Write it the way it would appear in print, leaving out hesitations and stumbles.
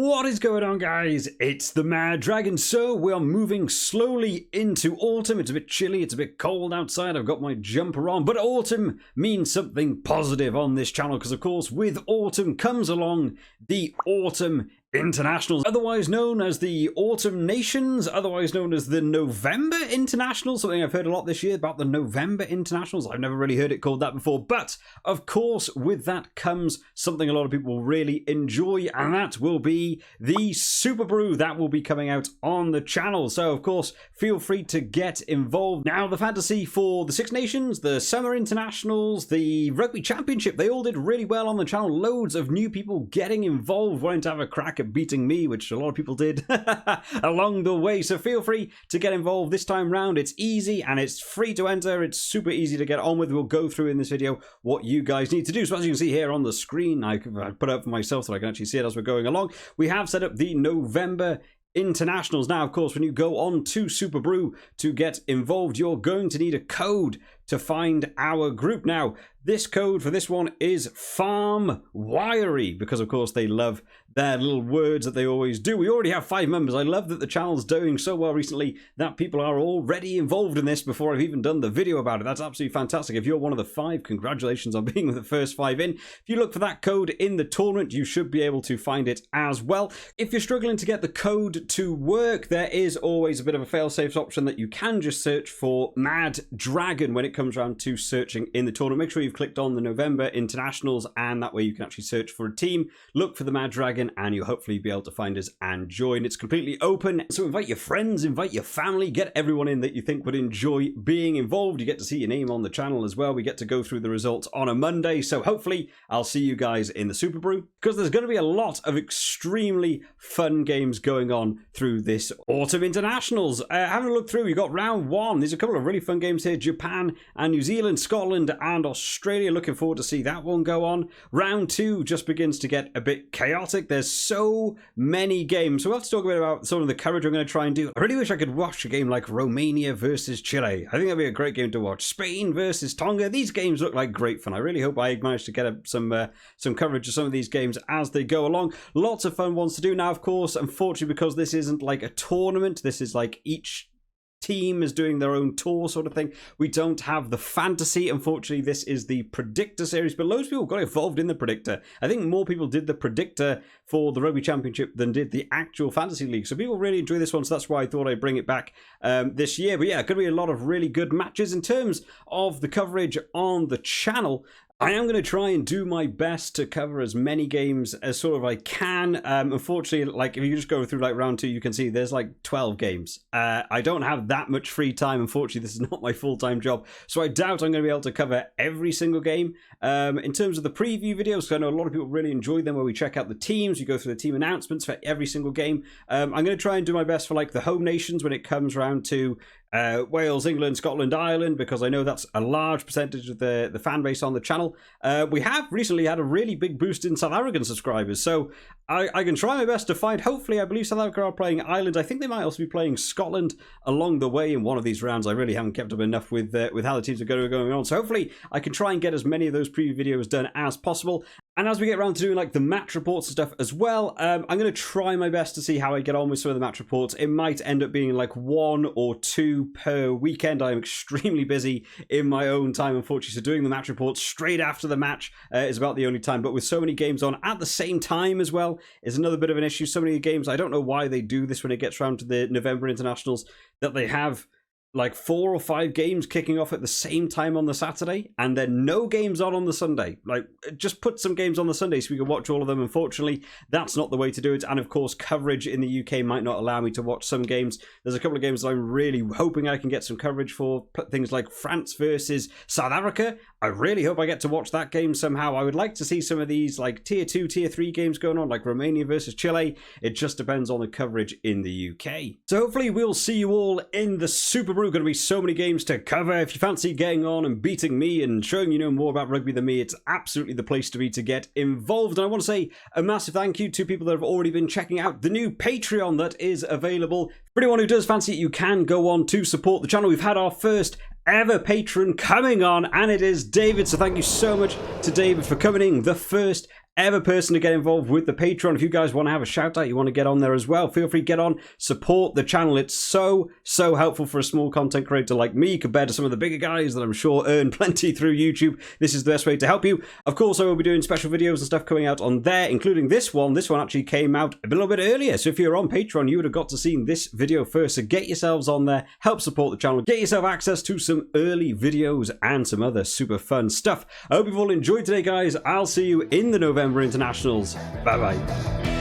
What is going on, guys? It's the Mad Dragon. So we are moving slowly into autumn. It's a bit chilly, it's a bit cold outside. I've got my jumper on, but autumn means something positive on this channel because, of course, with autumn comes along the Autumn Internationals, otherwise known as the Autumn Nations, otherwise known as the November Internationals. Something I've heard a lot this year about the November Internationals. I've never really heard it called that before, but of course with that comes something a lot of people will really enjoy, and that will be the SuperBru that will be coming out on the channel. So of course feel free to get involved. Now the fantasy for the Six Nations, the Summer Internationals, the Rugby Championship, they all did really well on the channel. Loads of new people getting involved, wanting to have a crack at beating me, which a lot of people did along the way. So feel free to get involved this time round. It's easy and it's free to enter. It's super easy to get on with. We'll go through in this video what you guys need to do. So as you can see here on the screen, I put it up for myself so I can actually see it as we're going along. We have set up the November Internationals. Now, of course, when you go on to SuperBru to get involved, you're going to need a code to find our group. Now, this code for this one is farmwiry, because of course they love their little words that they always do. We already have 5 members. I love that the channel's doing so well recently that people are already involved in this before I've even done the video about it. That's absolutely fantastic. If you're one of the 5, congratulations on being the first 5 in. If you look for that code in the tournament, you should be able to find it as well. If you're struggling to get the code to work, there is always a bit of a fail-safe option that you can just search for Mad Dragon when it comes around to searching in the tournament. Make sure you've clicked on the November Internationals, and that way you can actually search for a team, look for the Mad Dragon, and you'll hopefully be able to find us and join. It's completely open, so invite your friends, invite your family, get everyone in that you think would enjoy being involved. You get to see your name on the channel as well. We get to go through the results on a Monday, so hopefully I'll see you guys in the SuperBru, because there's going to be a lot of extremely fun games going on through this Autumn Internationals. Having a look through, you got round 1. There's a couple of really fun games here. Japan and New Zealand, Scotland and Australia. Looking forward to see that one go on. Round 2 just begins to get a bit chaotic. There's so many games, so we'll have to talk a bit about some of the coverage I'm going to try and do. I really wish I could watch a game like Romania versus Chile. I think that'd be a great game to watch. Spain versus Tonga. These games look like great fun. I really hope I manage to get some coverage of some of these games as they go along. Lots of fun ones to do. Now, of course, unfortunately, because this isn't like a tournament, this is like each team is doing their own tour sort of thing. We don't have the fantasy. Unfortunately, this is the Predictor series, but loads of people got involved in the Predictor. I think more people did the Predictor for the Rugby Championship than did the actual Fantasy League. So people really enjoy this one, so that's why I thought I'd bring it back this year. But yeah, going to be a lot of really good matches. In terms of the coverage on the channel, I am going to try and do my best to cover as many games as sort of I can. Unfortunately, like if you just go through like round 2, you can see there's like 12 games. I don't have that much free time. Unfortunately, this is not my full-time job, so I doubt I'm going to be able to cover every single game. In terms of the preview videos, because I know a lot of people really enjoy them, where we check out the teams, we go through the team announcements for every single game. I'm going to try and do my best for like the home nations when it comes around to Wales, England, Scotland, Ireland, because I know that's a large percentage of the fan base on the channel. We have recently had a really big boost in South African subscribers, so I can try my best to find. Hopefully, I believe South Africa are playing Ireland. I think they might also be playing Scotland along the way in one of these rounds. I really haven't kept up enough with how the teams are going on, so hopefully I can try and get as many of those preview videos done as possible. And as we get around to doing like the match reports and stuff as well, I'm going to try my best to see how I get on with some of the match reports. It might end up being like 1 or 2 per weekend. I'm extremely busy in my own time, unfortunately, so doing the match reports straight after the match is about the only time. But with so many games on at the same time as well is another bit of an issue. So many games, I don't know why they do this when it gets around to the November Internationals, that they have like 4 or 5 games kicking off at the same time on the Saturday, and then no games on the Sunday. Like, just put some games on the Sunday so we can watch all of them. Unfortunately, that's not the way to do it. And of course, coverage in the UK might not allow me to watch some games. There's a couple of games that I'm really hoping I can get some coverage for. Things like France versus South Africa. I really hope I get to watch that game somehow. I would like to see some of these like tier 2, tier 3 games going on, like Romania versus Chile. It just depends on the coverage in the UK. So hopefully we'll see you all in the SuperBru. Going to be so many games to cover. If you fancy getting on and beating me and showing you know more about rugby than me, it's absolutely the place to be to get involved. And I want to say a massive thank you to people that have already been checking out the new Patreon that is available. For anyone who does fancy it, you can go on to support the channel. We've had our first ever patron coming on, and it is David. So thank you so much to David for coming in, the first ever person to get involved with the Patreon. If you guys want to have a shout out, you want to get on there as well, feel free to get on, support the channel. It's so helpful for a small content creator like me compared to some of the bigger guys that I'm sure earn plenty through YouTube. This is the best way to help you. Of course, I will be doing special videos and stuff coming out on there, including this one. This one actually came out a little bit earlier, so if you're on Patreon, you would have got to see this video first. So get yourselves on there, help support the channel, get yourself access to some early videos and some other super fun stuff. I hope you've all enjoyed today, guys. I'll see you in the November Internationals. Bye bye.